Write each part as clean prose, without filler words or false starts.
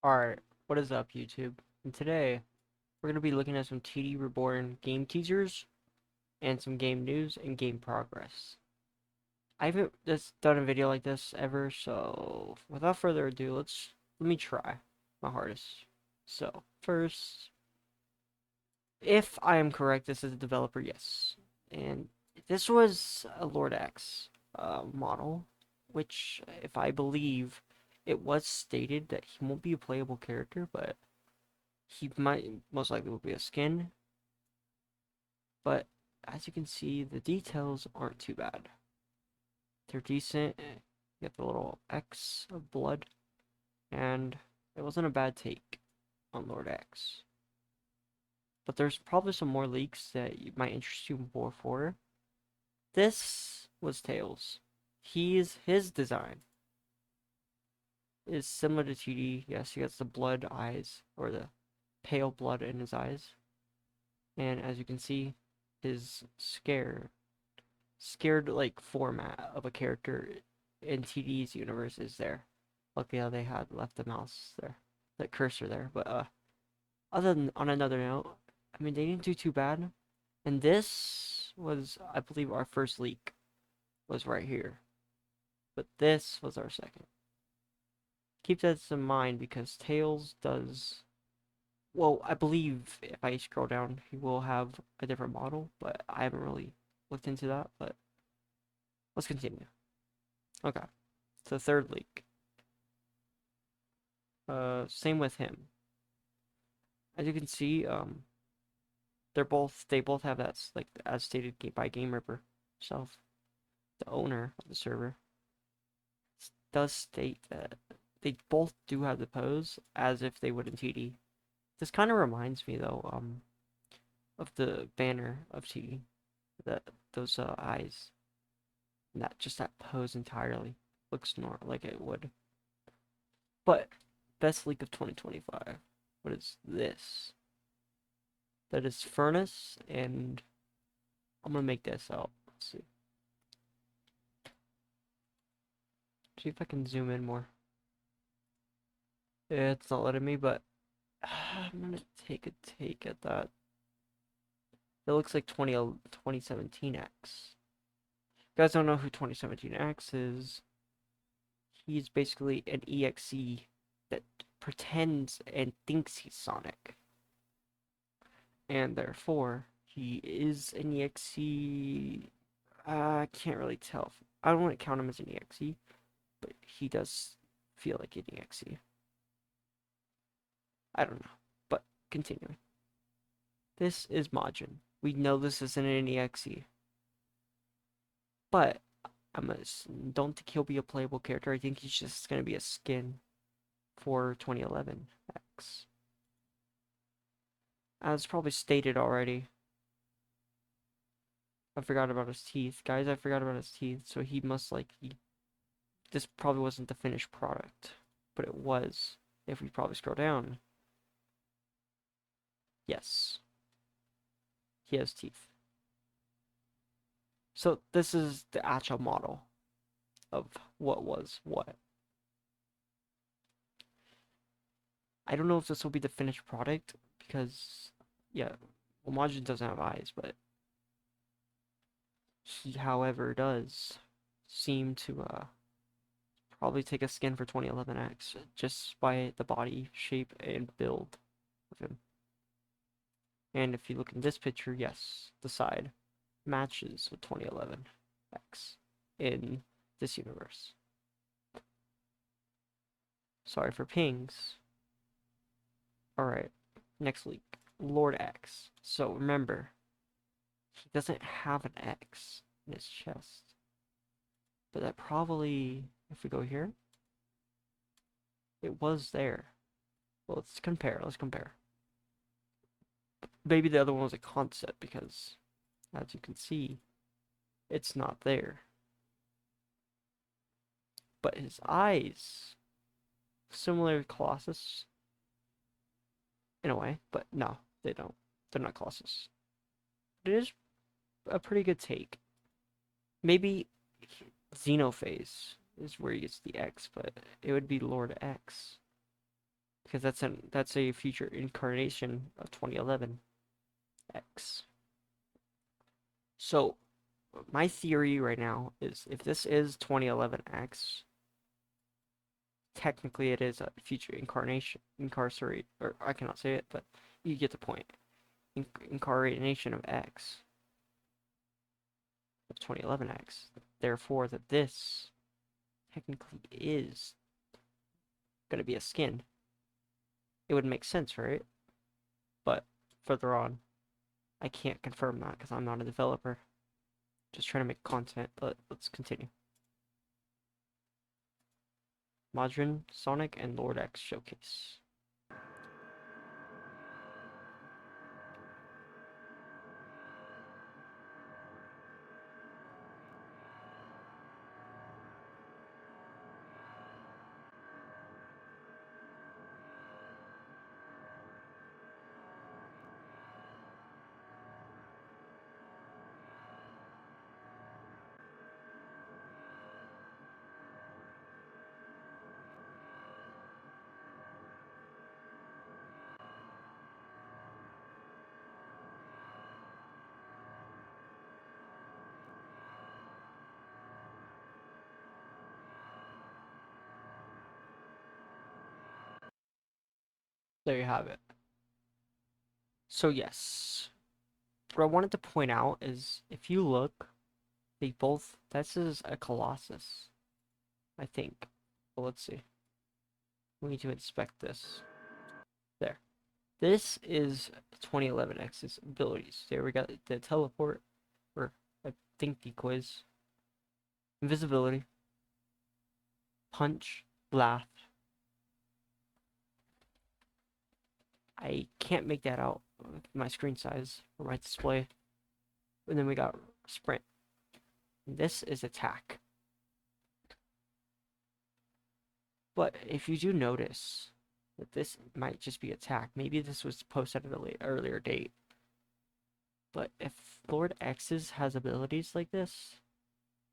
Alright, what is up, YouTube? And today, we're going to be looking at some TD Reborn game teasers and some game news and game progress. I haven't just done a video like this ever, so without further ado, let me try my hardest. So, first, if I am correct, this is a developer, yes. And this was a Lord X model, which, if I believe, it was stated that he won't be a playable character, but he might most likely will be a skin, but as you can see, the details aren't too bad. They're decent. You get the little X of blood, and it wasn't a bad take on Lord X. But there's probably some more leaks that might interest you more for. This was Tails. His design is similar to TD. Yes, he has the blood eyes, or the pale blood in his eyes. And as you can see, his scared like format of a character in TD's universe is there. Luckily how they had left the mouse there, that cursor there. But other than on another note, I mean they didn't do too bad. And this was, I believe, our first leak was right here. But this was our second. Keep that in mind because Tails does, well, I believe if I scroll down he will have a different model, but I haven't really looked into that, but let's continue. Okay. So third leak. Same with him. As you can see, they both have that like as stated by Game Ripper himself, the owner of the server, does state that they both do have the pose as if they would in TD. This kind of reminds me though, of the banner of TD, that those eyes, and that just that pose entirely looks normal like it would. But best leak of 2025. What is this? That is Furnace, and I'm gonna make this out. Let's see. See if I can zoom in more. It's not letting me, but I'm gonna take a take at that. It looks like 2017X. You guys don't know who 2017X is. He's basically an EXE that pretends and thinks he's Sonic. And therefore, he is an EXE. I can't really tell. I don't want to count him as an EXE, but he does feel like an EXE. I don't know. But continuing. This is Majin. We know this isn't an EXE. But don't think he'll be a playable character. I think he's just gonna be a skin for 2011 X. As probably stated already. I forgot about his teeth. Guys, I forgot about his teeth. So he must this probably wasn't the finished product. But it was. If we probably scroll down. Yes. He has teeth. So this is the actual model of what was what. I don't know if this will be the finished product because, yeah, well, Majin doesn't have eyes, but he, however, does seem to probably take a skin for 2011X just by the body shape and build of him. And if you look in this picture, yes, the side matches with 2011X in this universe. Sorry for pings. Alright, next leak. Lord X. So remember, he doesn't have an X in his chest. But that probably, if we go here, it was there. Well, let's compare. Let's compare. Maybe the other one was a concept because, as you can see, it's not there. But his eyes, similar to Colossus, in a way, but no, they don't. They're not Colossus. But it is a pretty good take. Maybe Xenophase is where he gets the X, but it would be Lord X. because that's a future incarnation of 2011 X. So my theory right now is if this is 2011 X, technically it is a future incarcerate, or I cannot say it, but you get the point. Incarnation of X, of 2011 X. Therefore, that this technically is going to be a skin. It would make sense, right? But further on, I can't confirm that because I'm not a developer. Just trying to make content, but let's continue. Modern Sonic and Lord X showcase. There you have it. So yes, what I wanted to point out is if you look, they both, this is a Colossus, I think. Well, let's see. We need to inspect this. There. This is 2011 X's abilities. There we got the teleport, or I think decoys, invisibility, punch, laugh. I can't make that out with my screen size or my display. And then we got sprint. This is attack. But if you do notice that this might just be attack, maybe this was posted at an earlier date. But if Lord X's has abilities like this,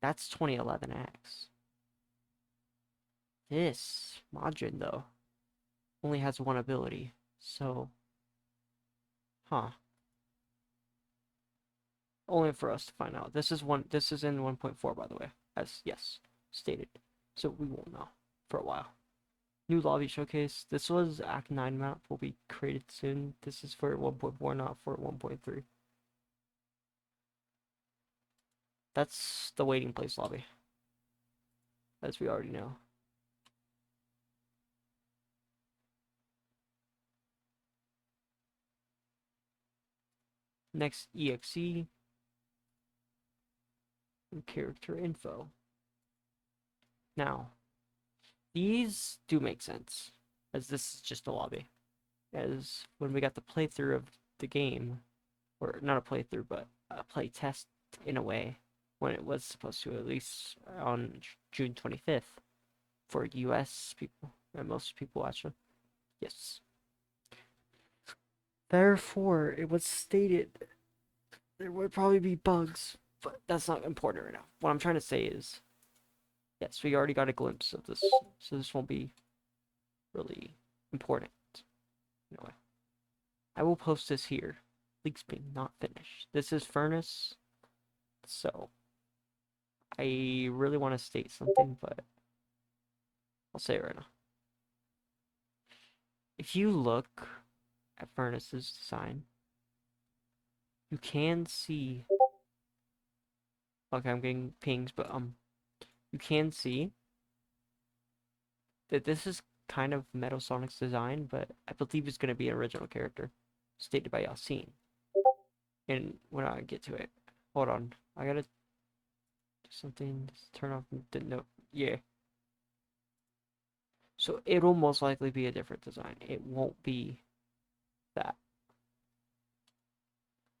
that's 2011 X. This Majin, though, only has one ability. So, only for us to find out. This is in 1.4, by the way, as yes stated. So we won't know for a while. New lobby showcase. This was Act 9 map will be created soon. This is for 1.4, not for 1.3. That's the waiting place lobby, as we already know. Next, EXE and character info. Now, these do make sense, as this is just a lobby. As when we got the playthrough of the game, or not a playthrough, but a play test in a way, when it was supposed to, at least on June 25th, for US people, and most people actually. Yes. Therefore, it was stated there would probably be bugs, but that's not important right now. What I'm trying to say is, yes, we already got a glimpse of this, so this won't be really important in a way. I will post this here. Leaks being not finished. This is Furnace, so I really want to state something, but I'll say it right now. If you look at Furnace's design, you can see. Okay, I'm getting pings, but you can see that this is kind of Metal Sonic's design, but I believe it's going to be an original character, stated by Yasin. And when I get to it, hold on, I gotta do something. Turn off the note. Yeah. So it'll most likely be a different design. It won't be that.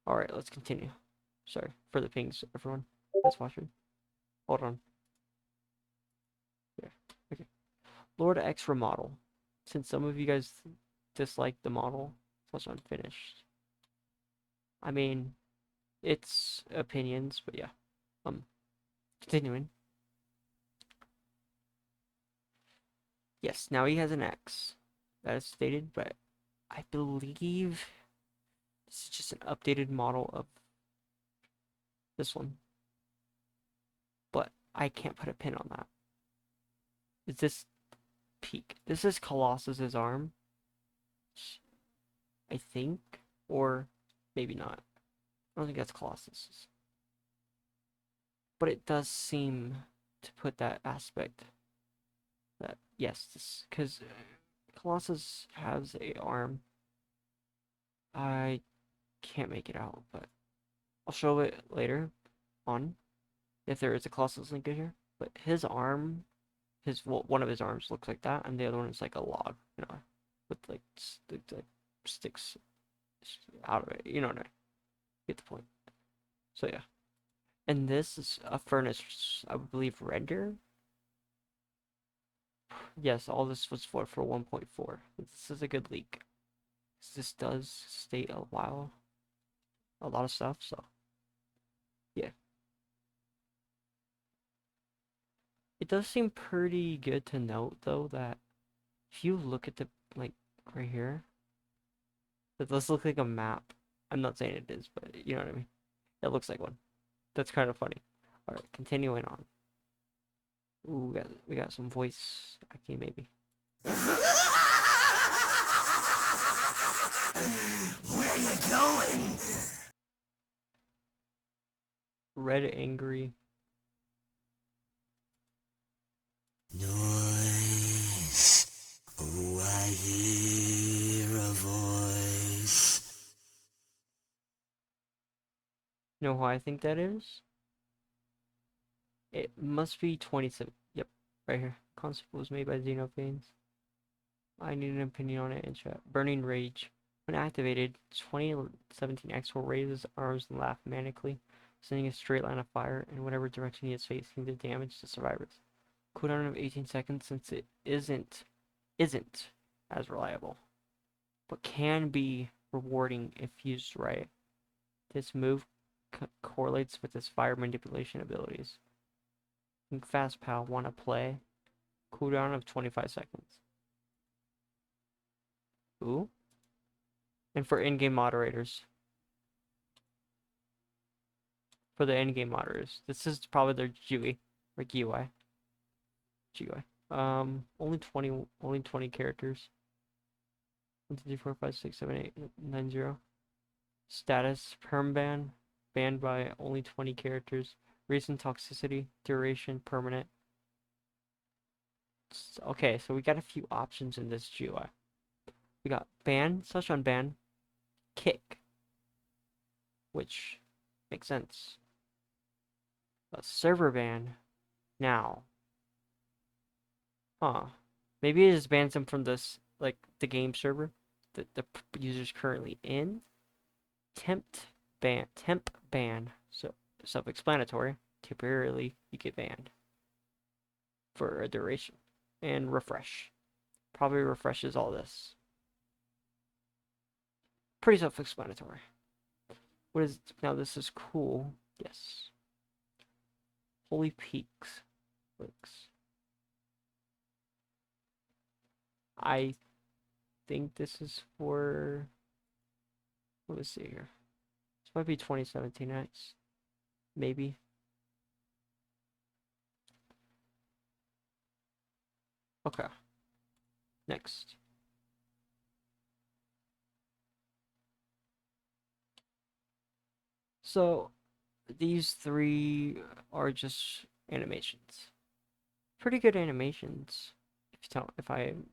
Alright, let's continue. Sorry for the pings, everyone that's watching. Hold on. Yeah, okay. Lord X remodel. Since some of you guys dislike the model, plus unfinished. I mean, it's opinions, but yeah. Continuing. Yes, now he has an X. that is stated, but I believe this is just an updated model of this one. But I can't put a pin on that. Is this peak? This is Colossus's arm, I think, or maybe not. I don't think that's Colossus's. But it does seem to put that aspect that, yes, this, because Colossus has a arm. I can't make it out, but I'll show it later on if there is a Colossus link in here. But his arm, one of his arms looks like that, and the other one is like a log, with like sticks out of it. You know what I mean? Get the point. So yeah, and this is a furnace, I believe, render. Yes, all this was for 1.4. This is a good leak. This does state a lot of stuff. So yeah. It does seem pretty good to note, though, that if you look at the, like, right here, that does look like a map. I'm not saying it is, but you know what I mean? It looks like one. That's kind of funny. Alright, continuing on. Ooh, we got some voice acting, maybe. Where you going? Red Angry. Noise. Oh, I hear a voice. You know who I think that is? It must be 27. Yep, right here. Concept was made by Xenophanes. I need an opinion on it in chat. Burning Rage. When activated, 2017 X will raise his arms and laugh manically, sending a straight line of fire in whatever direction he is facing to damage the survivors. Cooldown of 18 seconds since it isn't as reliable, but can be rewarding if used right. This move correlates with his fire manipulation abilities. Fast Pal wanna play? Cooldown of 25 seconds. Ooh. And for in-game moderators. For the in-game moderators. This is probably their GUI. Or GUI. GUI. Only 20 characters. 1, 2, 3, 4, 5, 6, 7, 8, 9, 0. Status, permaban. Banned by only 20 characters. Reason, toxicity, duration, permanent. Okay, so we got a few options in this GUI. We got ban, such on ban, kick, which makes sense. A server ban now. Huh. Maybe it just bans them from this, like, the game server that the user's currently in. Temp ban. So, self-explanatory. Temporarily, you get banned for a duration. And refresh. Probably refreshes all this. Pretty self-explanatory. What is, now this is cool. Yes. Holy Peaks. Links. I think this is for, let me see here. This might be 2017 X. Maybe. Okay. Next. So, these three are just animations. Pretty good animations, if I'm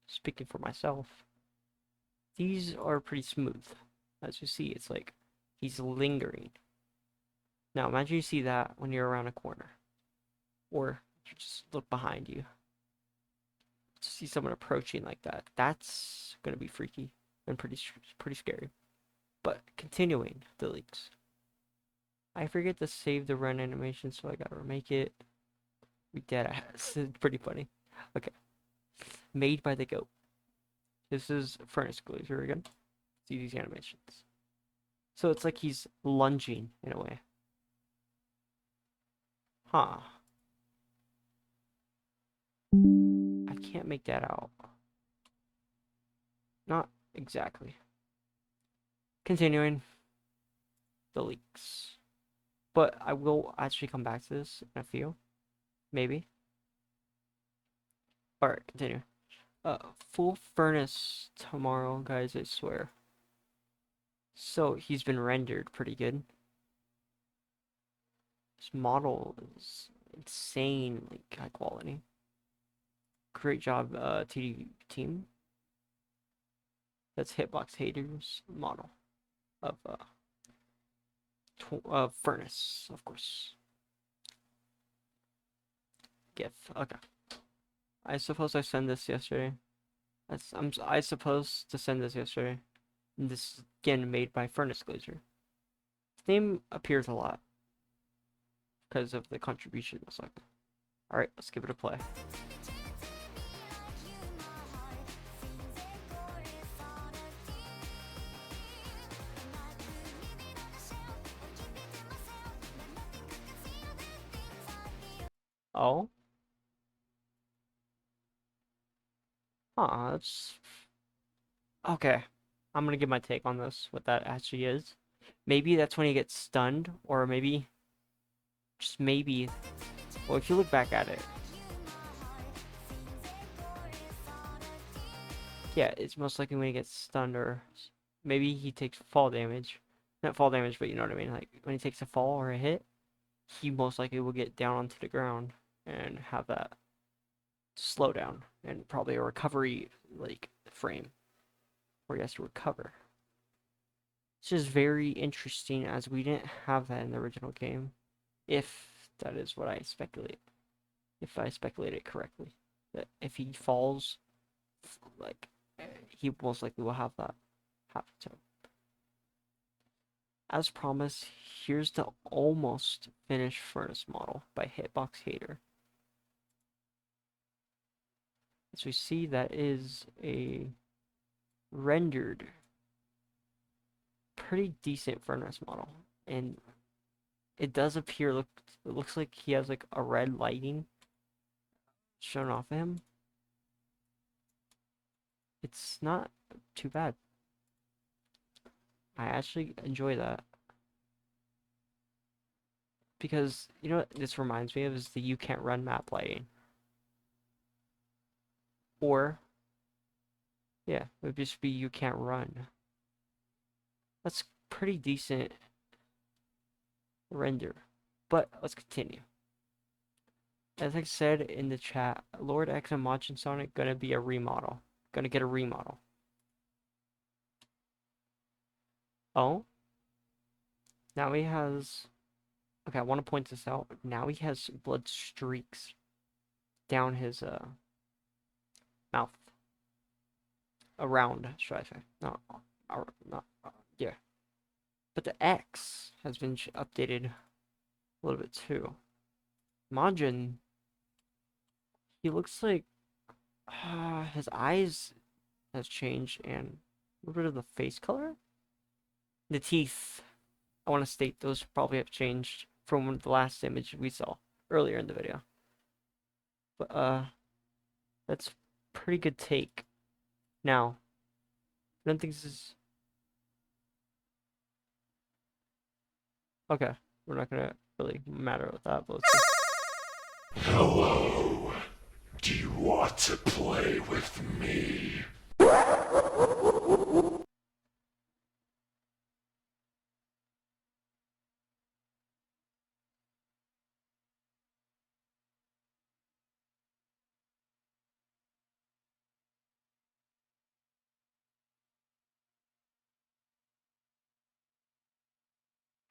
speaking for myself. These are pretty smooth. As you see, it's like he's lingering. Now, imagine you see that when you're around a corner. Or you just look behind you. To see someone approaching like that, that's gonna be freaky and pretty scary. But continuing the leaks. I forget to save the run animation, so I gotta remake it. We dead ass. It's pretty funny. Okay. Made by the goat. This is Furnace Glazer again. See these animations. So it's like he's lunging in a way. Huh. I can't make that out. not exactly. Continuing the leaks. But I will actually come back to this in a few. Maybe. Alright, continue. Full furnace tomorrow, guys, I swear. So, he's been rendered pretty good. This model is insanely high quality. Great job, TD team. That's Hitbox Haters model of furnace, of course. GIF. Okay. I suppose I sent this yesterday. I supposed to send this yesterday. And this is again made by Furnace Glazer. His name appears a lot because of the contribution. Alright, let's give it a play. Oh. That's... Okay. I'm gonna give my take on this, what that actually is. Maybe that's when he gets stunned, or maybe... Just maybe... Well, if you look back at it... Yeah, it's most likely when he gets stunned, or... Maybe he takes fall damage. Not fall damage, but you know what I mean. Like, when he takes a fall or a hit, he most likely will get down onto the ground and have that slow down and probably a recovery like frame where he has to recover. It's just very interesting as we didn't have that in the original game. If that is what I speculate. If I speculate it correctly. That if he falls, like, he most likely will have that happen to him. As promised, here's the almost finished furnace model by Hitbox Hater. As we see, that is a rendered pretty decent furnace model, and it does appear it looks like he has like a red lighting shown off of him. It's not too bad. I actually enjoy that. Because, you know what this reminds me of is the You Can't Run map lighting. Or, yeah, it would just be You Can't Run. That's pretty decent render. But, let's continue. As I said in the chat, Lord X and Machin Sonic gonna be a remodel. Gonna get a remodel. Oh? Now he has... Okay, I want to point this out. Now he has blood streaks down his mouth. Around, should I say? No, not yeah. But the X has been updated a little bit too. Majin, he looks like his eyes has changed and a little bit of the face color. The teeth, I want to state those probably have changed from the last image we saw earlier in the video. But that's pretty good take. Now, I don't think this is... Okay, we're not gonna really matter with that, but let's see. Hello. Do you want to play with me?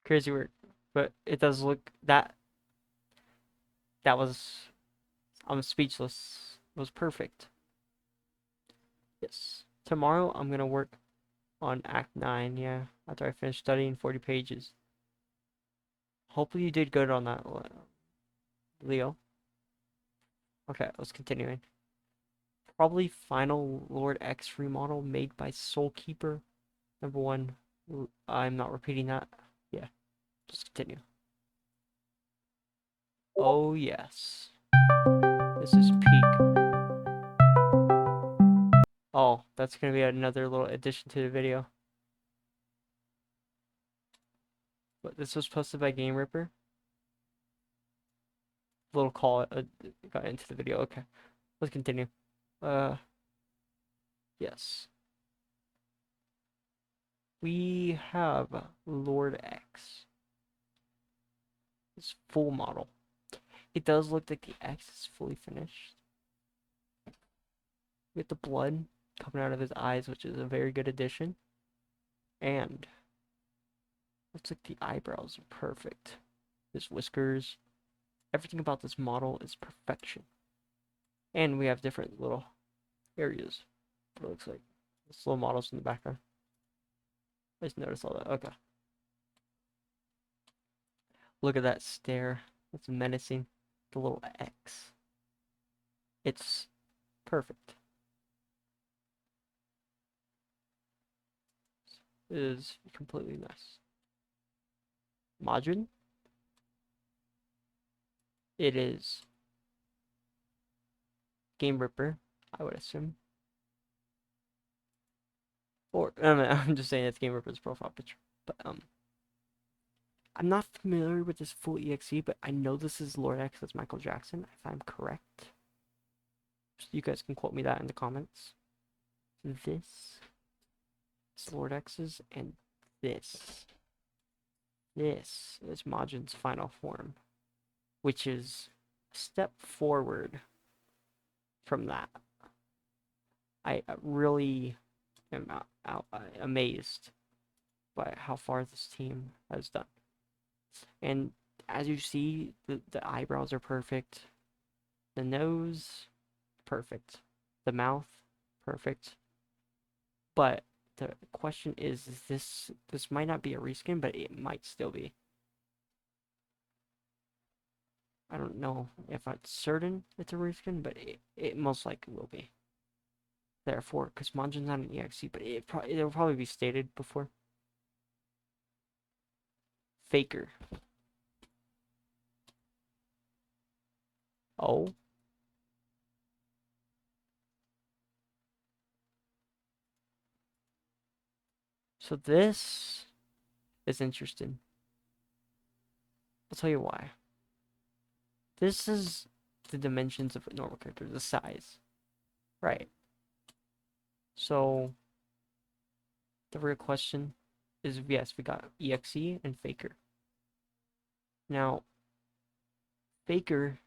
Crazy weird, but it does look that was I'm speechless. It was perfect. Yes. Tomorrow I'm gonna work on Act 9, yeah, after I finish studying 40 pages. Hopefully you did good on that, Leo. Okay, let's continuing. Probably final Lord X remodel made by Soulkeeper. Number 1. I'm not repeating that. Yeah, just continue. Oh yes. This is peak. Oh, that's gonna be another little addition to the video. But this was posted by Game Ripper. Little call got into the video. Okay, let's continue. Uh, yes. We have Lord X. It's full model. It does look like the X is fully finished. With the blood coming out of his eyes, which is a very good addition. And looks like the eyebrows are perfect. His whiskers. Everything about this model is perfection. And we have different little areas. What it looks like. There's little models in the background. I just noticed all that. Okay. Look at that stare. It's menacing. The little X. It's perfect. It is completely nice. Majin. It is Game Ripper, I would assume. Or I mean, I'm just saying it's Game Ripper's profile picture. But I'm not familiar with this full EXE, but I know this is Lord X as Michael Jackson, if I'm correct. So you guys can quote me that in the comments. This is Lord X's, and this is Majin's final form, which is a step forward from that. I really am amazed by how far this team has done. And as you see, the eyebrows are perfect. The nose, perfect. The mouth, perfect. But the question is this might not be a reskin, but it might still be. I don't know if I'm certain it's a reskin, but it most likely will be. Therefore, because Majin's not an EXE, but it'll probably be stated before. Faker. Oh. So this is interesting. I'll tell you why. This is the dimensions of a normal character, the size. Right. So the real question is, yes, we got EXE and Faker. Now, Faker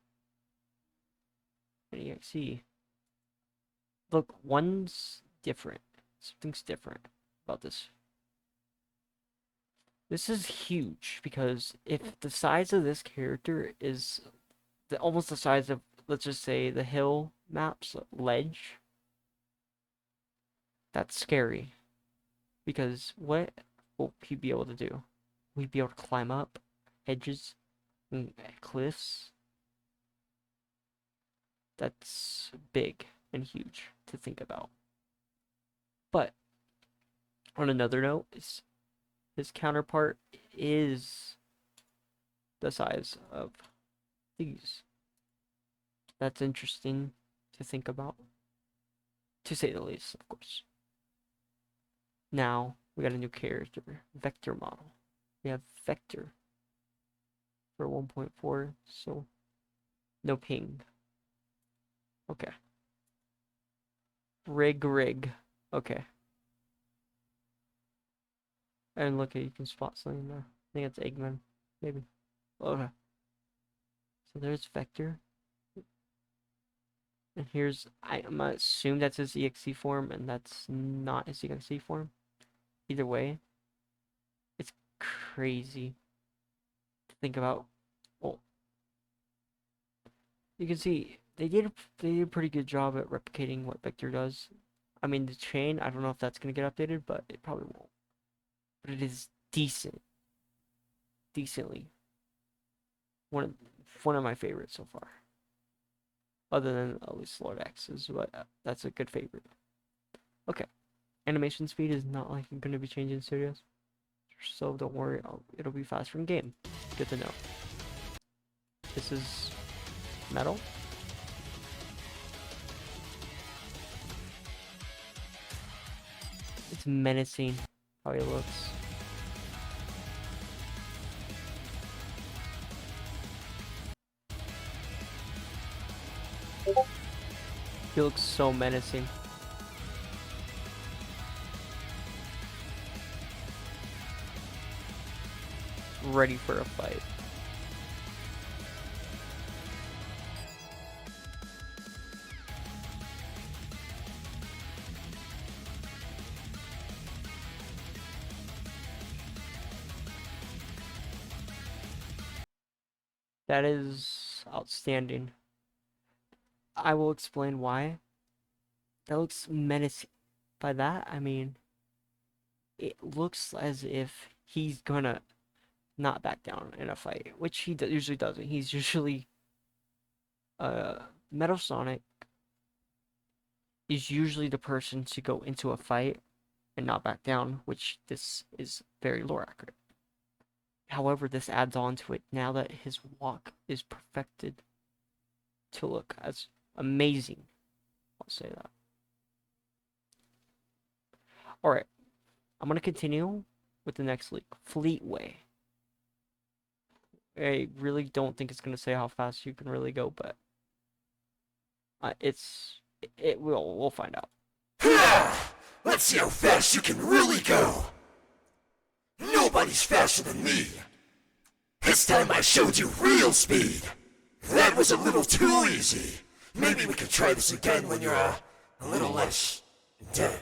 and EXE, look, one's different. Something's different about this. This is huge because if the size of this character is almost the size of, let's just say, the hill maps ledge, that's scary. Because what will he be able to do? Will he be able to climb up edges and cliffs? That's big and huge to think about. But on another note, his counterpart is the size of these. That's interesting to think about, to say the least, of course. Now, we got a new character, Vector model. We have Vector for 1.4, so no ping. Okay. Rig. Okay. And look, you can spot something there. I think it's Eggman, maybe. Okay. So there's Vector. And here's, I'm gonna assume that's his EXE form, and that's not his EXE form. Either way, it's crazy to think about. Well, you can see they did a pretty good job at replicating what Vector does. I mean, the chain, I don't know if that's gonna get updated, but it probably won't. But it is decently one of my favorites so far. Other than at least Lord X's, but that's a good favorite. Okay, animation speed is not like going to be changing studios, so don't worry, it'll be faster in game. Good to know. This is metal. It's menacing how he looks. He looks so menacing. Ready for a fight. That is outstanding. I will explain why. That looks menacing. By that, I mean, it looks as if he's gonna not back down in a fight, which he usually doesn't. He's usually, Metal Sonic is usually the person to go into a fight and not back down, which this is very lore accurate. However, this adds on to it now that his walk is perfected to look as amazing. I'll say that. Alright, I'm going to continue with the next league, Fleetway. I really don't think it's going to say how fast you can really go, but we'll find out. Let's see how fast you can really go. Nobody's faster than me. This time I showed you real speed. That was a little too easy. Maybe we could try this again when you're a little less dead.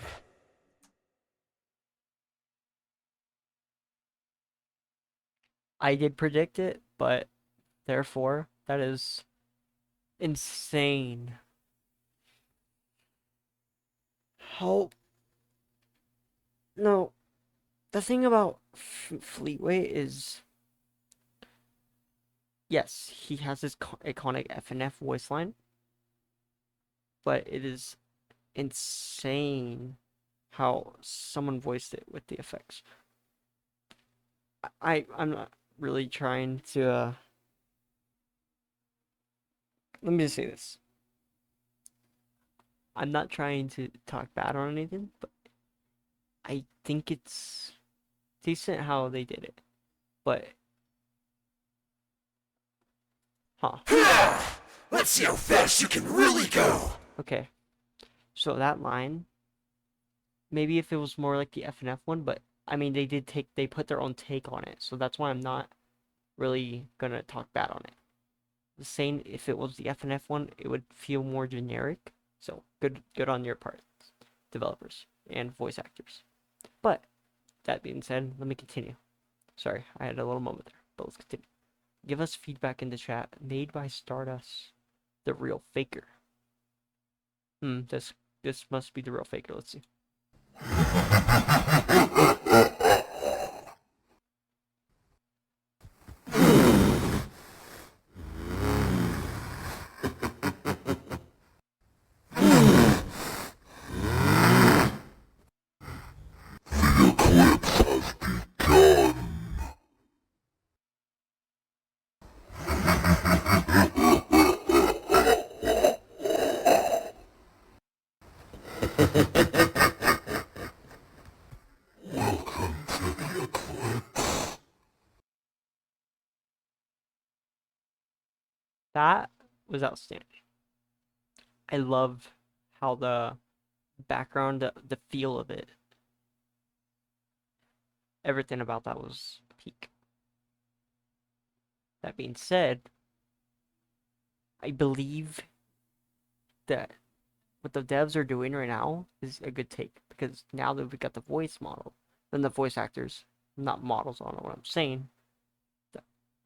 I did predict it, but therefore, that is insane. How? No, the thing about Fleetway is, yes, he has his iconic FNF voice line, but it is insane how someone voiced it with the effects. I'm not really trying to. Let me just say this. I'm not trying to talk bad on anything, but I think it's decent how they did it. But, Let's see how fast you can really go. Okay. So that line, maybe if it was more like the FNF one, but I mean they put their own take on it, so that's why I'm not really gonna talk bad on it. The same if it was the FNF one, it would feel more generic. So good on your part, developers and voice actors. But that being said, let me continue. Sorry, I had a little moment there, but let's continue. Give us feedback in the chat. Made by Stardust, the real faker. This must be the real faker. Let's see. That was outstanding. I love how the background, the feel of it, everything about that was peak. That being said, I believe that what the devs are doing right now is a good take, because now that we've got the voice model, then the voice actors, not models, I don't know what I'm saying,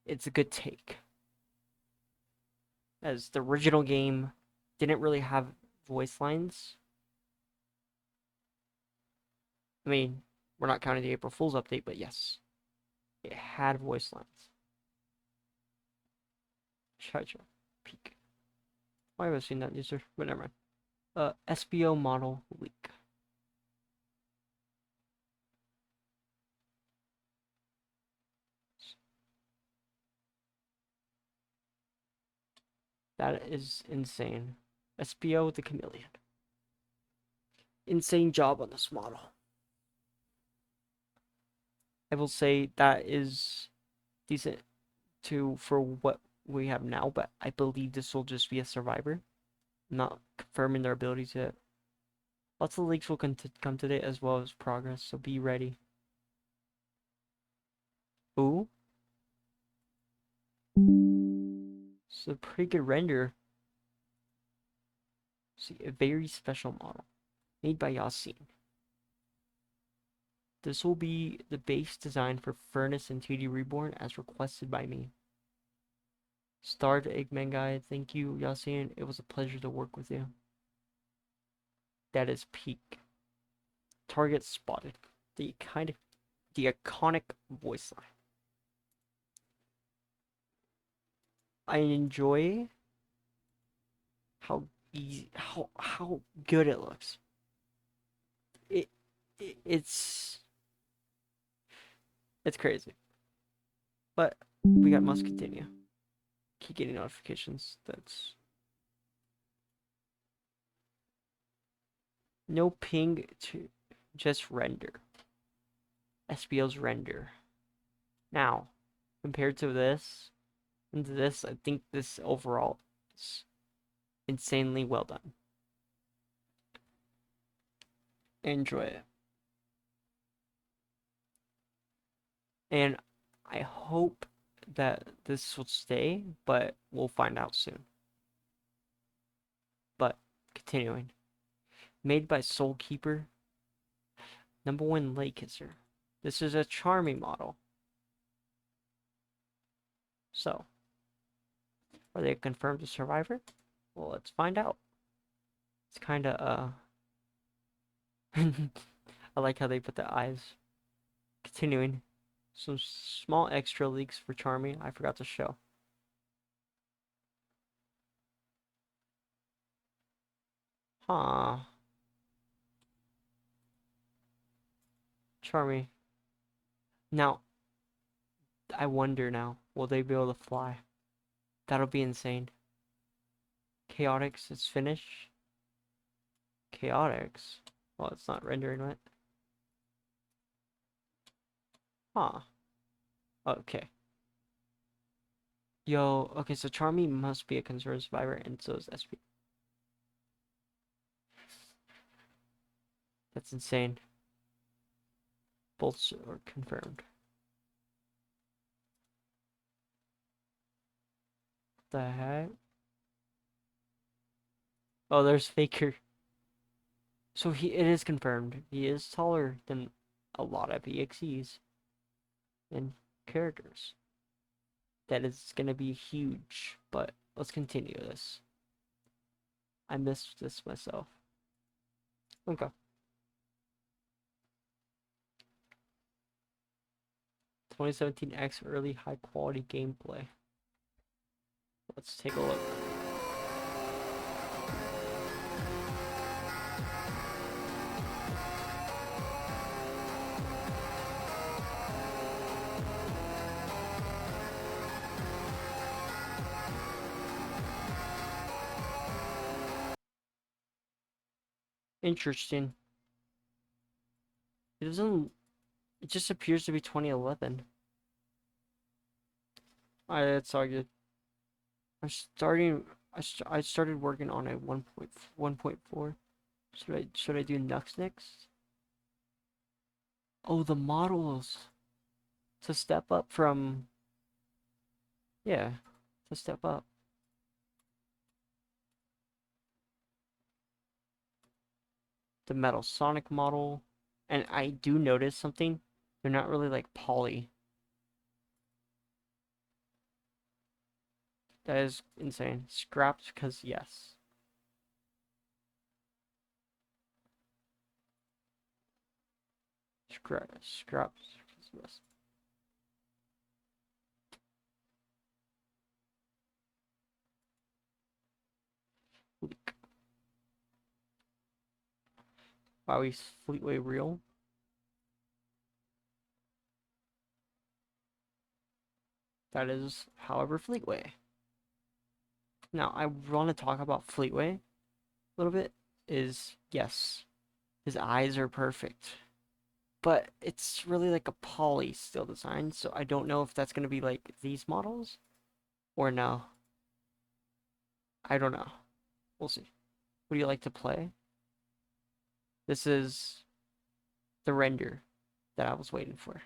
it's a good take. As the original game didn't really have voice lines. I mean, we're not counting the April Fool's update, but yes, it had voice lines. Gotcha. Peak. Why have I seen that user? But never mind. SBO model leak. That is insane. SBO the Chameleon. Insane job on this model. I will say that is decent for what we have now, but I believe this will just be a survivor, not confirming their ability to. Lots of leaks will come today as well as progress, so be ready. Ooh. It's a pretty good render. See, a very special model made by Yasin. This will be the base design for Furnace and 2D Reborn as requested by me. Starved Eggman guy, thank you, Yasin. It was a pleasure to work with you. That is peak. Target spotted. The iconic voice line. I enjoy how easy, how good it looks. It's crazy. But we must continue. Keep getting notifications. That's no ping to just render. SPO's render. Now, compared to this and to this, I think this overall is insanely well done. Enjoy it. And I hope that this will stay, but we'll find out soon. But continuing. Made by Soulkeeper. #1 Lake Kisser. This is a Charmy model. So, are they confirmed a survivor? Well, let's find out. It's kind of, I like how they put the eyes. Continuing. Some small extra leaks for Charmy I forgot to show. Huh. Charmy. Now, I wonder now, will they be able to fly? That'll be insane. Chaotix is finished. Chaotix? Well, it's not rendering it. Huh. Okay. Yo, okay, so Charmy must be a concerned survivor, and so is SP. That's insane. Both are confirmed. What the heck? Oh, there's Faker. So it is confirmed. He is taller than a lot of EXEs and characters. That is gonna be huge, but let's continue this. I missed this myself. Okay. 2017X early high quality gameplay. Let's take a look. Interesting. It doesn't. It just appears to be 2011. It's all good. I'm starting. I started working on a 1.4. Should I do Nux next? Oh, the models. To step up from. Yeah, to step up. The Metal Sonic model, and I do notice something. They're not really like poly. That is insane. Scrapped because yes. Scrapped because yes. Leak. Wow, he's Fleetway real. That is, however, Fleetway. Now, I want to talk about Fleetway a little bit. Yes, his eyes are perfect. but it's really like a poly still design, so I don't know if that's gonna be like these models or no. I don't know. We'll see. What do you like to play? This is the render that I was waiting for.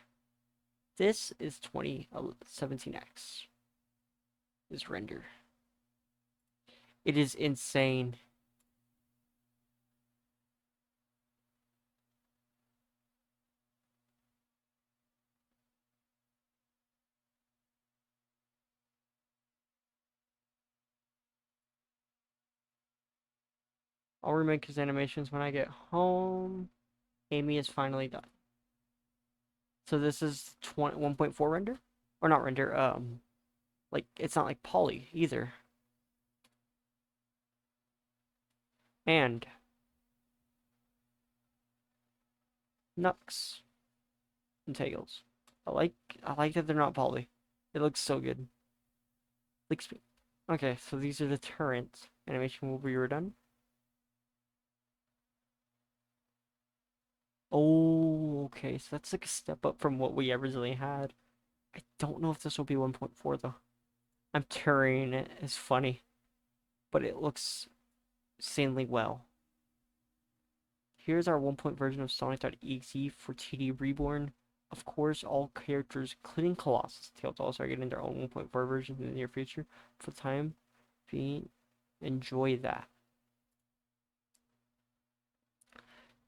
This is 2017X. This render. It is insane. I'll remake his animations when I get home. Amy is finally done. So this is 1.4 render? Or not render, like, it's not like poly either. And Nux and Tails. I like that they're not poly. It looks so good. Okay, so these are the turrets. Animation will be redone. Oh, okay, so that's like a step up from what we originally had. I don't know if this will be 1.4 though. I'm carrying it. It's funny, but it looks insanely well. Here's our 1 version of Sonic.exe for TD Reborn. Of course, all characters, including Colossus Tails, also are getting their own 1.4 version in the near future. For the time being, enjoy that.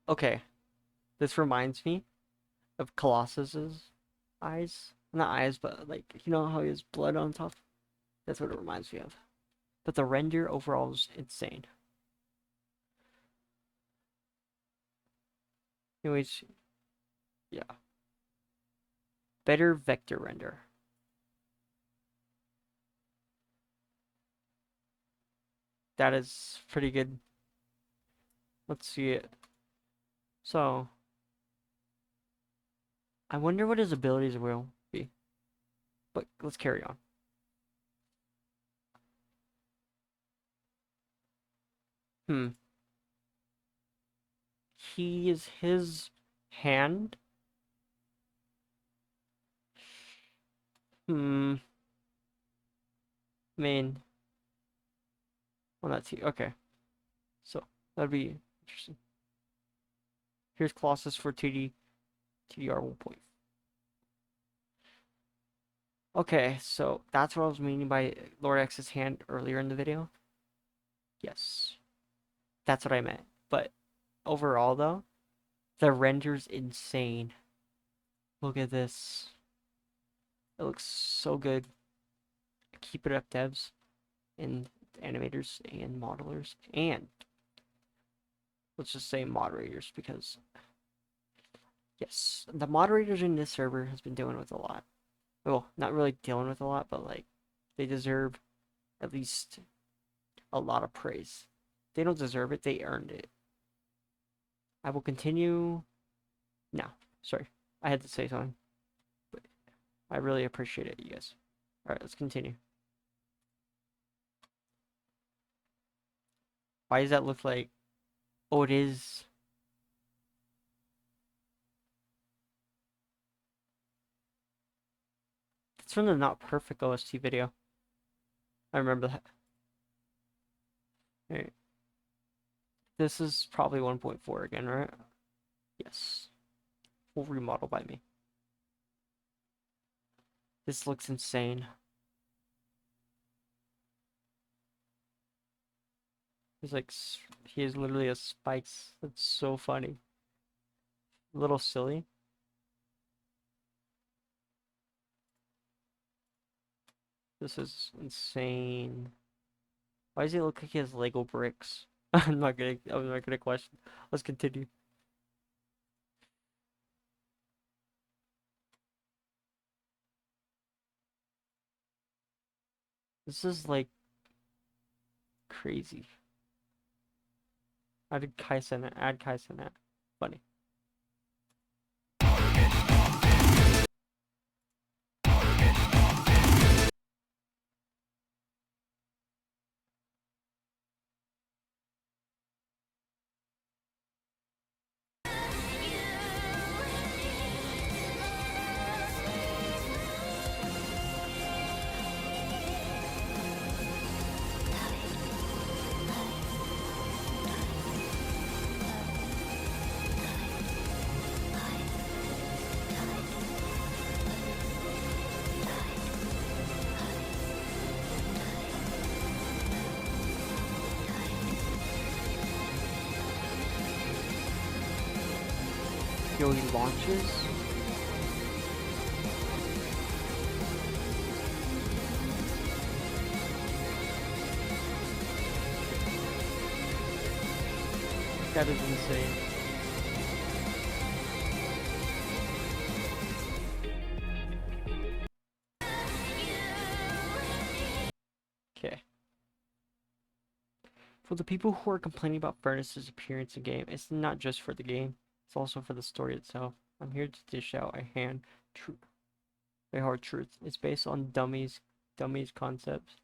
Okay, this reminds me of Colossus's eyes. Not eyes, but like, you know how he has blood on top? That's what it reminds me of. But the render overall is insane. Anyways, yeah. Better vector render. That is pretty good. Let's see it. So, I wonder what his abilities will be. But let's carry on. He is his hand. I mean, well, that's he. Okay. So, that'd be interesting. Here's Colossus for TDR 1 point. Okay, so that's what I was meaning by Lord X's hand earlier in the video. Yes, that's what I meant. But overall, though, the render's insane. Look at this. It looks so good. Keep it up, devs, and animators, and modelers, and let's just say moderators, because yes, the moderators in this server has been dealing with a lot. Well, not really dealing with a lot, but like they deserve at least a lot of praise. They don't deserve it, they earned it. I will continue. No, sorry. I had to say something. But I really appreciate it, you guys. Alright, let's continue. Why does that look like... Oh, it is... It's from the Not Perfect OST video. I remember that. Alright. This is probably 1.4 again, right? Yes. Full remodel by me. This looks insane. He's like, he is literally a spikes. That's so funny. A little silly. This is insane. Why does he look like he has Lego bricks? I'm not gonna question. Let's continue. This is like crazy. Add Kai-Cenat. Funny. Yo, he launches. That is insane. Okay. For the people who are complaining about Furnace's appearance in game, it's not just for the game, it's also for the story itself. I'm here to dish out a hard truth. It's based on dummies concepts.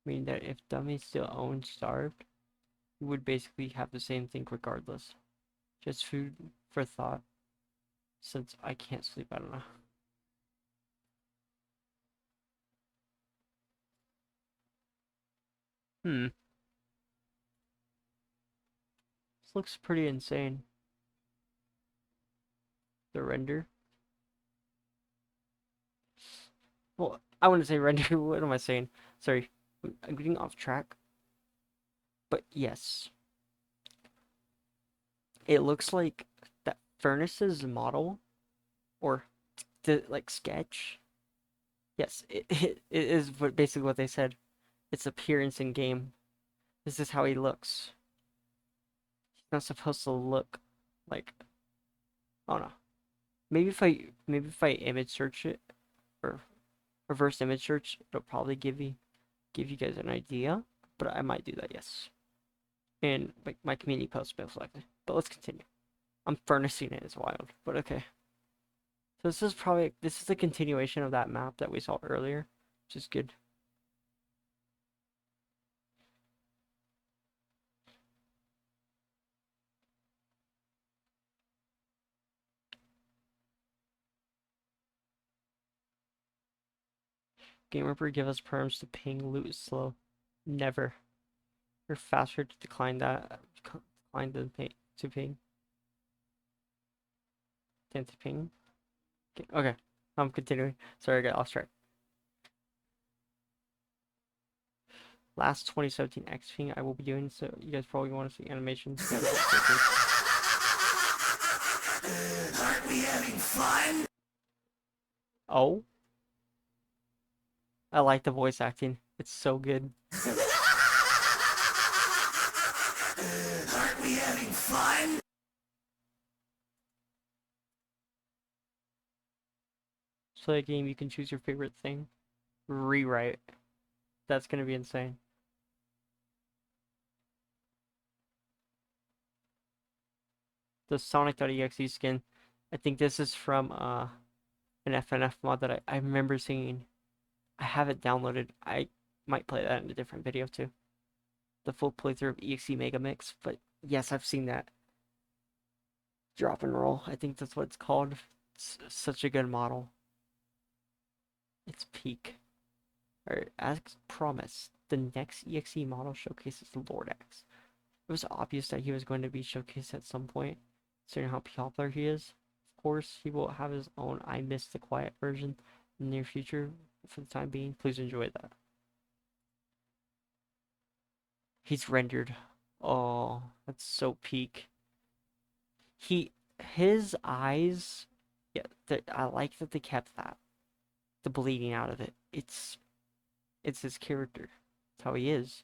Meaning that if dummies still owned Starved, you would basically have the same thing regardless. Just food for thought. Since I can't sleep, I don't know. Hmm. This looks pretty insane. The render. Well, I wouldn't say render. What am I saying? Sorry. I'm getting off track. But yes. It looks like that Furnace's model or the like sketch. Yes, it is basically what they said. Its appearance in game. This is how he looks. He's not supposed to look like, I don't know. Maybe if I image search it or reverse image search, it'll probably give you guys an idea. But I might do that, yes. And like my community post most likely. But let's continue. I'm furnacing it as wild, but okay. So this is a continuation of that map that we saw earlier, which is good. GameRipper give us perms to ping loot is slow. Never. You're faster to decline than to ping. Than to ping. Okay. I'm continuing. Sorry, I got off track. Last 2017 X ping I will be doing, so you guys probably want to see animations. Aren't we having fun? Oh. I like the voice acting. It's so good. Aren't we having fun? Play a game, you can choose your favorite thing. Rewrite. That's gonna be insane. The Sonic.exe skin. I think this is from an FNF mod that I remember seeing. I have it downloaded. I might play that in a different video too. The full playthrough of EXE Mega Mix, but yes, I've seen that. Drop and roll. I think that's what it's called. It's such a good model. It's peak. Alright, as promised, the next EXE model showcases Lordax. It was obvious that he was going to be showcased at some point, considering how popular he is. Of course, he will have his own I Miss the Quiet version in the near future. For the time being, please enjoy that. He's rendered. Oh, that's so peak. His eyes, yeah, I like that they kept that. The bleeding out of it. It's his character. It's how he is.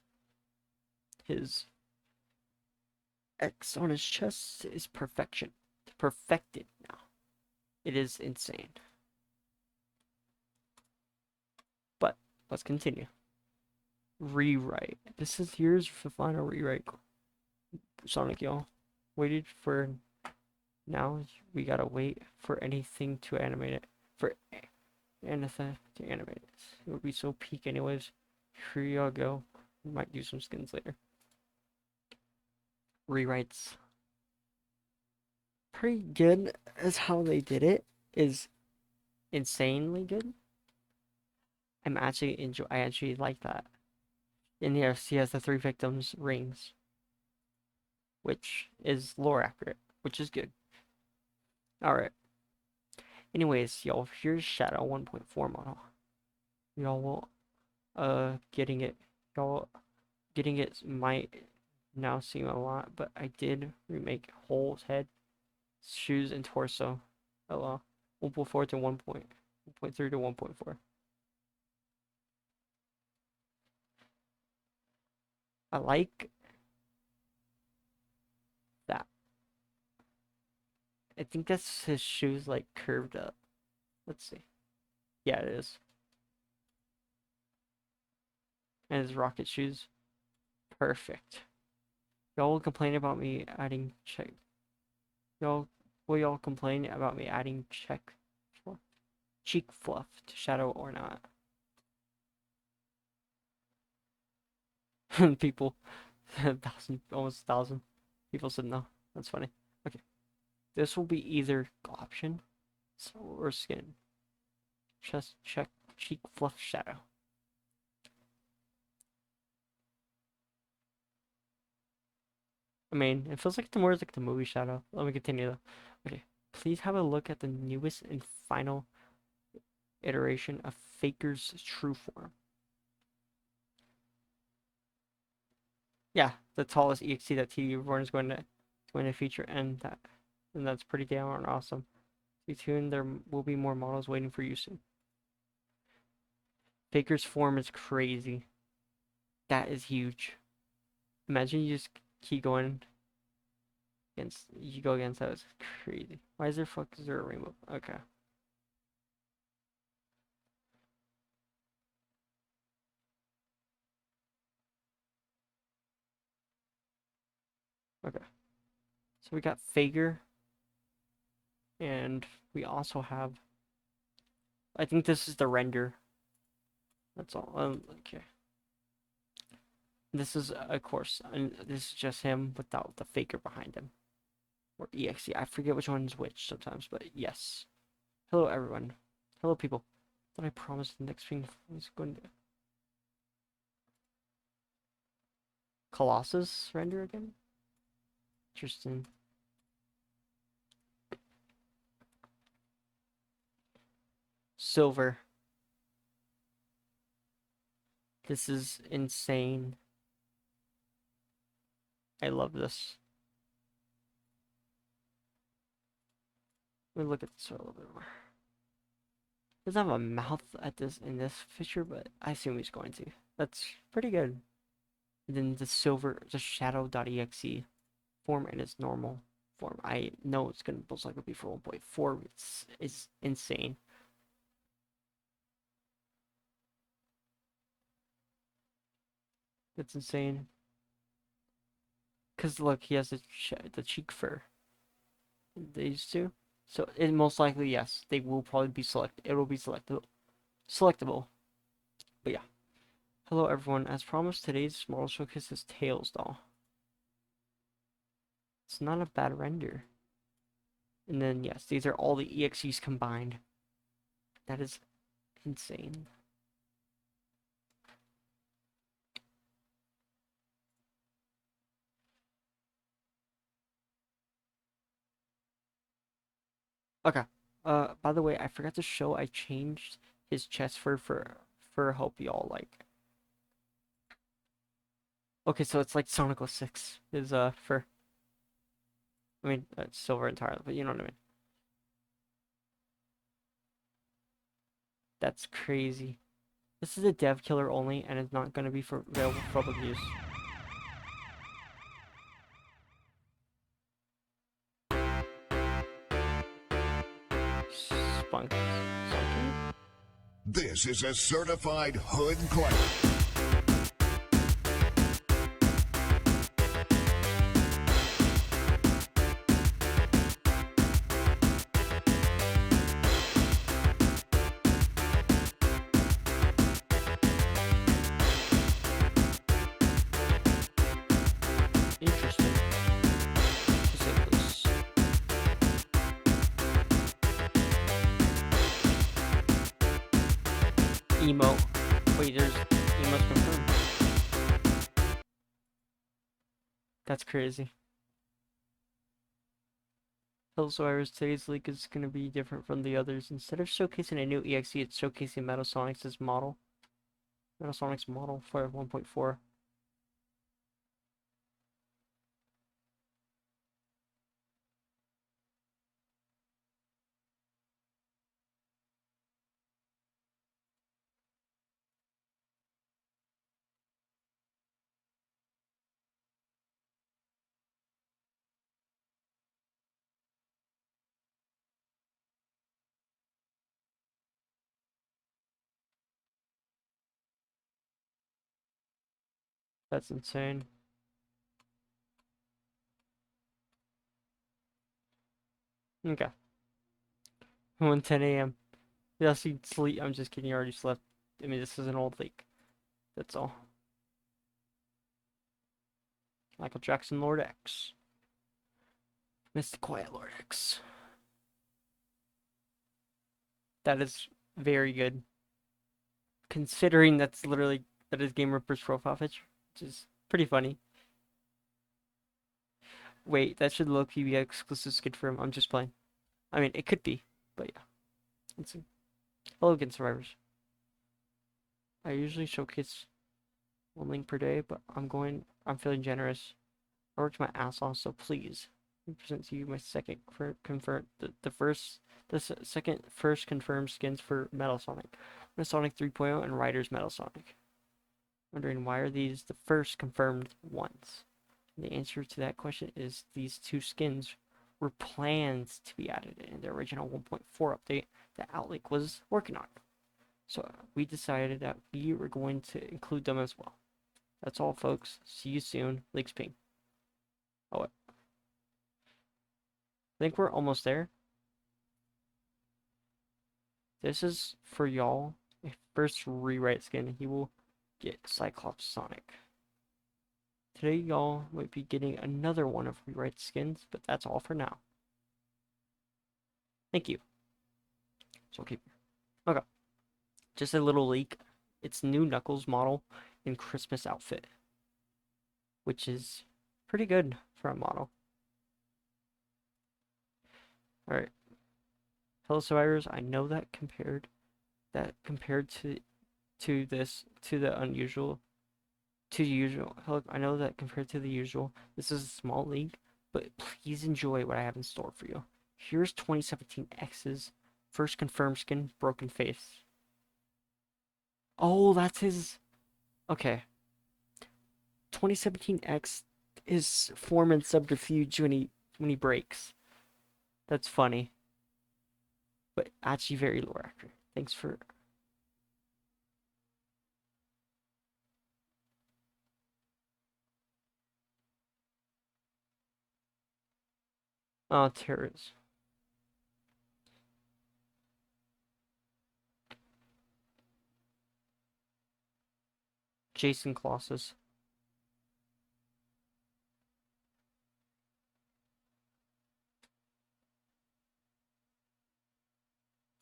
His X on his chest is perfection. Perfected now. It is insane. But let's continue. Rewrite. Here's the final rewrite. Sonic, y'all. Waited for. Now we gotta wait for anything to animate it. For anything to animate it. It would be so peak, anyways. Here y'all go. We might do some skins later. Rewrites. Pretty good as how they did it. Is insanely good. I actually like that. And yes, he has the 3 victims rings, which is lore accurate, which is good. Alright. Anyways, y'all, here's Shadow 1.4 model. Y'all getting it might now seem a lot, but I did remake Hole's head shoes and torso. Oh, 1.4 to 1.3 to 1.4. I like that. I think that's his shoes like curved up. Let's see. Yeah, it is. And his rocket shoes. Perfect. Y'all will complain about me adding check. Y'all complain about me adding cheek fluff to shadow or not? People, almost 1,000 people said no. That's funny. Okay, this will be either option or skin. Chest check, cheek fluff shadow. I mean, it feels like the more like the movie shadow. Let me continue though. Okay, please have a look at the newest and final iteration of Faker's true form. Yeah, the tallest EXC that TD Reborn is going to feature, and that's pretty damn awesome. Stay tuned, there will be more models waiting for you soon. Faker's form is crazy. That is huge. Imagine you just keep going against you go against that. It's crazy. Why is there a rainbow? Okay. Okay. So we got Faker, and we also have. I think this is the render. That's all. Okay. This is, of course, and this is just him without the Faker behind him. Or EXE. I forget which one's which sometimes, but yes. Hello, everyone. Hello, people. Thought I promised the next thing was going to. Colossus render again? Interesting. Silver. This is insane. I love this. Let me look at this a little bit more. Doesn't have a mouth at this in this picture, but I assume he's going to. That's pretty good. And then the shadow.exe form in its normal form. I know it's gonna most likely be for 1.4. It's insane. It's insane. Cause look, he has the cheek fur. These two. So it most likely, yes, they will probably be it will be selectable. But yeah. Hello everyone. As promised, today's model showcase is Tails doll. It's not a bad render. And then yes, these are all the EXEs combined. That is insane. Okay. By the way, I forgot to show I changed his chest fur for hope y'all like. Okay, so it's like Sonic 06 is fur. I mean, it's silver entirely, but you know what I mean. That's crazy. This is a dev killer only, and it's not going to be for available for public use. Spunk. Spunky? This is a certified hood claim. Interesting. To say the least. Emo. Wait, there's emotes confirmed. That's crazy. Hellswire's today's leak is going to be different from the others. Instead of showcasing a new EXE, it's showcasing Metasonics' model. Metasonics model for 1.4. That's insane. Okay. 1:10 a.m. Yes, you sleep. I'm just kidding. You already slept. I mean, this is an old leak. That's all. Michael Jackson, Lord X. Mr. Quiet Lord X. That is very good. Considering that is Game Ripper's profile picture, which is pretty funny. Wait, that should low-key be an exclusive skin for him. I'm just playing. I mean, it could be, but yeah. Let's see. Hello again, survivors. I usually showcase one link per day, but I'm feeling generous. I worked my ass off, so please. I present to you my second second first confirmed skins for Metal Sonic. Sonic 3.0 and Riders Metal Sonic. Wondering why are these the first confirmed ones? And the answer to that question is these two skins were planned to be added in the original 1.4 update that Outleak was working on. So we decided that we were going to include them as well. That's all, folks. See you soon. Leaks ping. Oh, wait. I think we're almost there. This is for y'all. A first rewrite skin. He will get Cyclops Sonic. Today, y'all might be getting another one of rewrite skins, but that's all for now. Thank you. So keep. Okay. Just a little leak. It's new Knuckles model in Christmas outfit, which is pretty good for a model. All right. Hello, survivors. I know that compared to the unusual, to the usual. Hello, I know that compared to the usual, this is a small league, but please enjoy what I have in store for you. Here's 2017 X's first confirmed skin, Broken Face. Oh, that's his. Okay. 2017 X is form and subterfuge when he breaks. That's funny. But actually very lore accurate. Thanks for. Oh, terrors. Jason Colossus.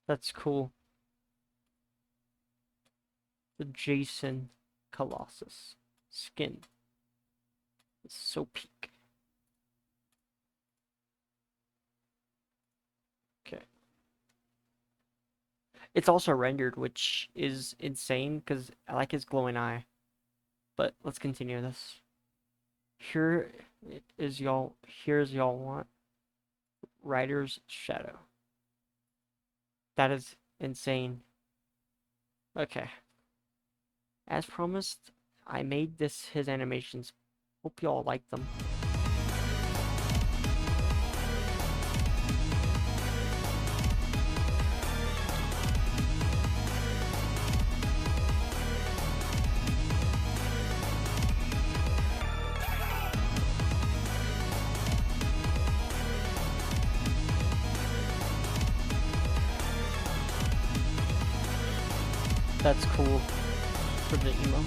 That's cool. The Jason Colossus skin. It's so peak. Okay. It's also rendered, which is insane because I like his glowing eye. But let's continue this. Here's y'all want. Rider's Shadow. That is insane. Okay. As promised, I made his animations. Hope y'all like them. That's cool for the emo.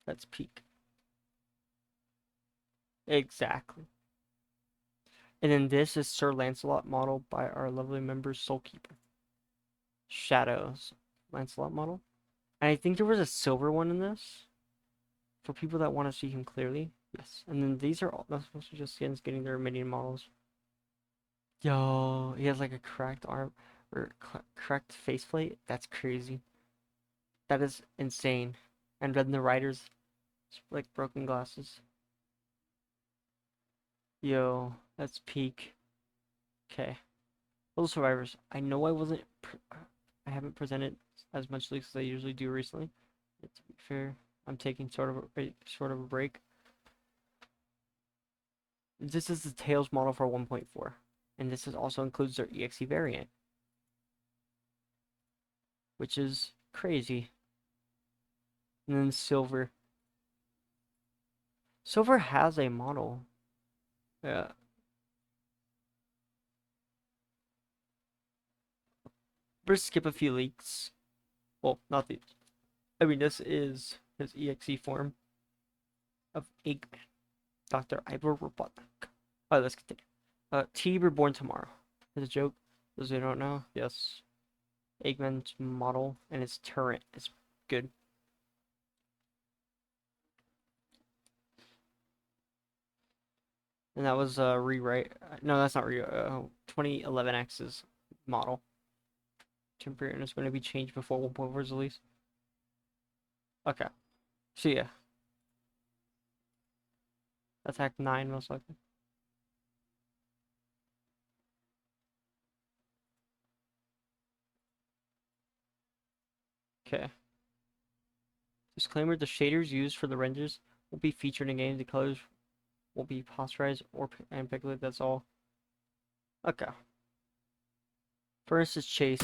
That's peak. Exactly. And then this is Sir Lancelot model by our lovely member Soulkeeper. Shadows Lancelot model. And I think there was a silver one in this. For people that want to see him clearly. Yes. And then these are all that's supposed to just skins getting their minion models. Yo, he has like a cracked arm or cracked faceplate. That's crazy. That is insane. And then the riders like broken glasses. Yo, that's peak. Okay. Hello, survivors. I know I haven't presented as much leaks as I usually do recently. But to be fair, I'm taking sort of a break. This is the Tails model for 1.4, and this also includes their EXE variant. which is crazy. And then silver. Silver has a model. Yeah. First, skip a few leaks. Well, not the. I mean, this is his EXE form of Eggman. Dr. Ivor Robotnik. Alright, let's continue. T Reborn Tomorrow. Is a joke. Those who don't know, yes. Eggman's model and its turret is good. And that was a rewrite. No, that's not 2011X's model. Temporary is going to be changed before 1.4 is released. Okay. So yeah. Attack 9 most likely. Okay. Disclaimer: the shaders used for the renders will be featured in games. The colors will be posterized or and pixelated. That's all. Okay. First is Chase.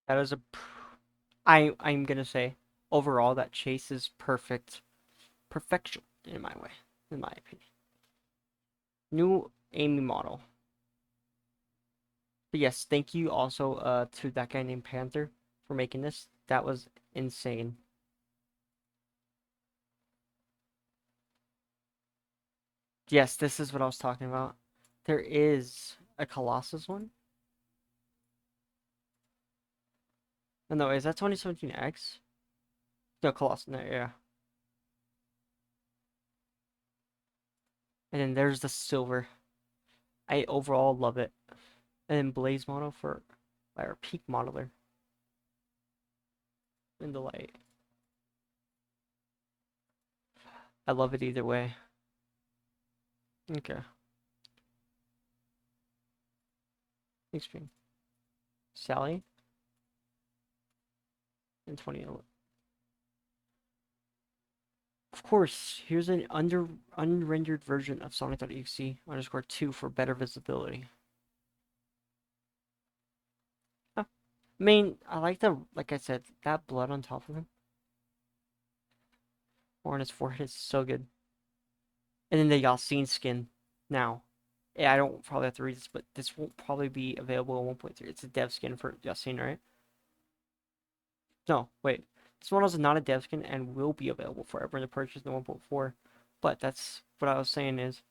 That is a. I'm gonna say overall that Chase is perfect, perfection in my way, in my opinion. New Amy model. But yes, thank you also to that guy named Panther for making this. That was insane. Yes, this is what I was talking about. There is a Colossus one. Oh, no, is that 2017X? No, Colossus. No, yeah. And then there's the silver. I overall love it. And then Blaze model for our peak modeler. In the light. I love it either way. Okay. Extreme. Sally. In 2011. Of course, here's an unrendered version of Sonic.exe_2 for better visibility. Huh. I mean, I like like I said, that blood on top of him. Or on his forehead is so good. And then the Yasin skin now. Yeah, I don't probably have to read this, but this won't probably be available in 1.3. It's a dev skin for Yasin, right? No, wait. This one is not a dev skin and will be available for everyone to purchase in 1.4. But that's what I was saying is.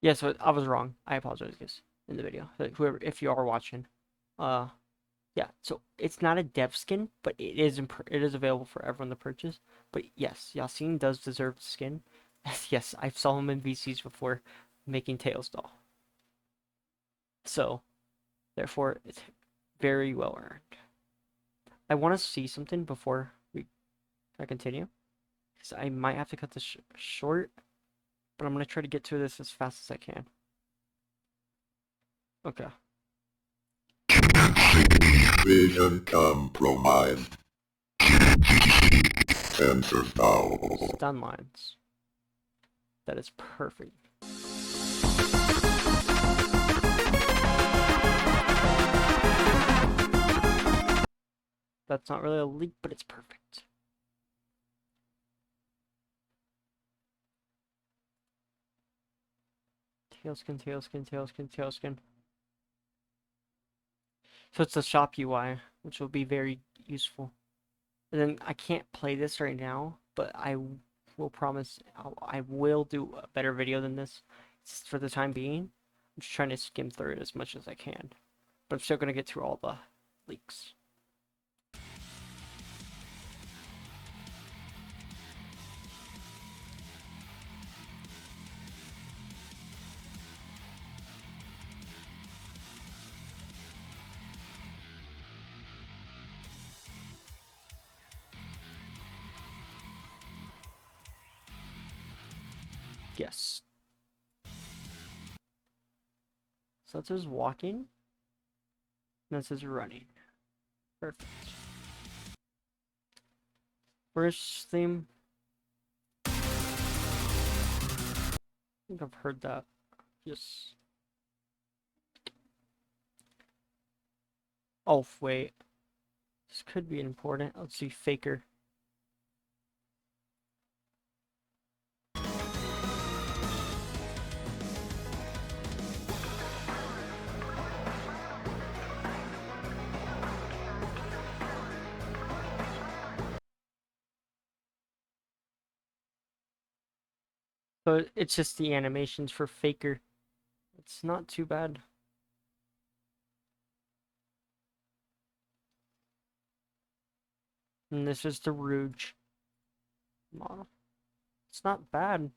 Yeah, so I was wrong. I apologize, guys, in the video. Whoever, if you are watching. Yeah, so it's not a dev skin, but it is available for everyone to purchase. But yes, Yasin does deserve the skin. Yes, I saw him in VCs before making Tails doll. So, therefore, it's very well earned. I want to see something before I continue. Because I might have to cut this short, but I'm going to try to get to this as fast as I can. Okay. Vision compromised. Sensors down. Stun lines. That is perfect. That's not really a leak, but it's perfect. Tailskin, tailskin, tailskin, tailskin. So it's the shop UI, which will be very useful. And then I can't play this right now, but I will promise I will do a better video than this. Just for the time being, I'm just trying to skim through it as much as I can. But I'm still going to get through all the leaks. Yes. So that says walking. And that says running. Perfect. First theme. I think I've heard that. Yes. Oh, wait. This could be important. Let's see. Faker. So it's just the animations for Faker. It's not too bad. And this is the Rouge model. It's not bad.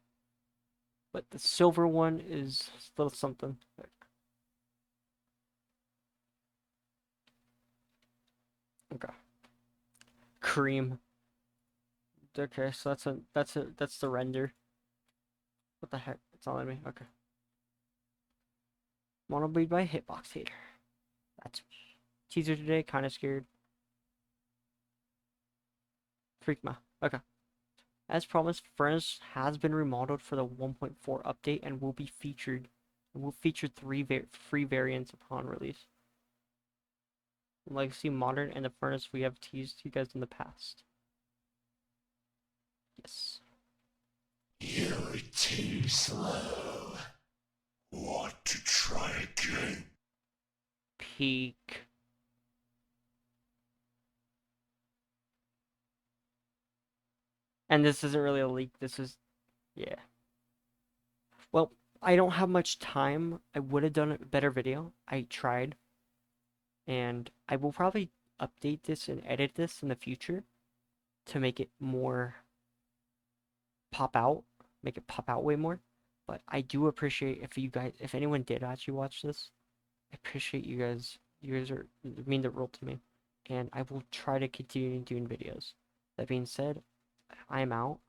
But the silver one is a little something. Okay. Cream. Okay, so that's the render. What the heck? It's all in me. Okay. Monobleed by Hitbox Hater. That's teaser today, kinda scared. Freakma. Okay. As promised, Furnace has been remodeled for the 1.4 update and will be featured. It will feature three free variants upon release. Legacy, Modern, and the Furnace we have teased you guys in the past. Yes. You're too slow. Want to try again? Peak. And this isn't really a leak, this is... yeah. Well, I don't have much time. I would have done a better video. I tried. And I will probably update this and edit this in the future to make it more pop out. Make it pop out way more. But I do appreciate if anyone did actually watch this, I appreciate you guys. You guys mean the world to me. And I will try to continue doing videos. That being said, I am out.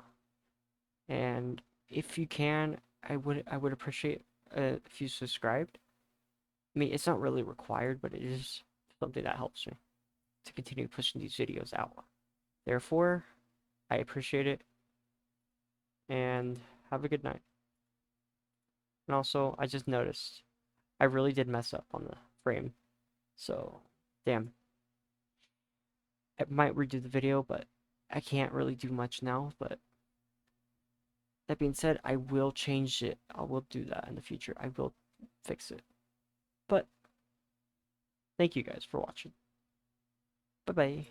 And if you can, I would appreciate if you subscribed. I mean, it's not really required, but it is something that helps me to continue pushing these videos out. Therefore, I appreciate it. And have a good night. And also, I just noticed I really did mess up on the frame. So, damn. I might redo the video, but I can't really do much now. But that being said, I will change it. I will do that in the future. I will fix it. But thank you guys for watching. Bye-bye.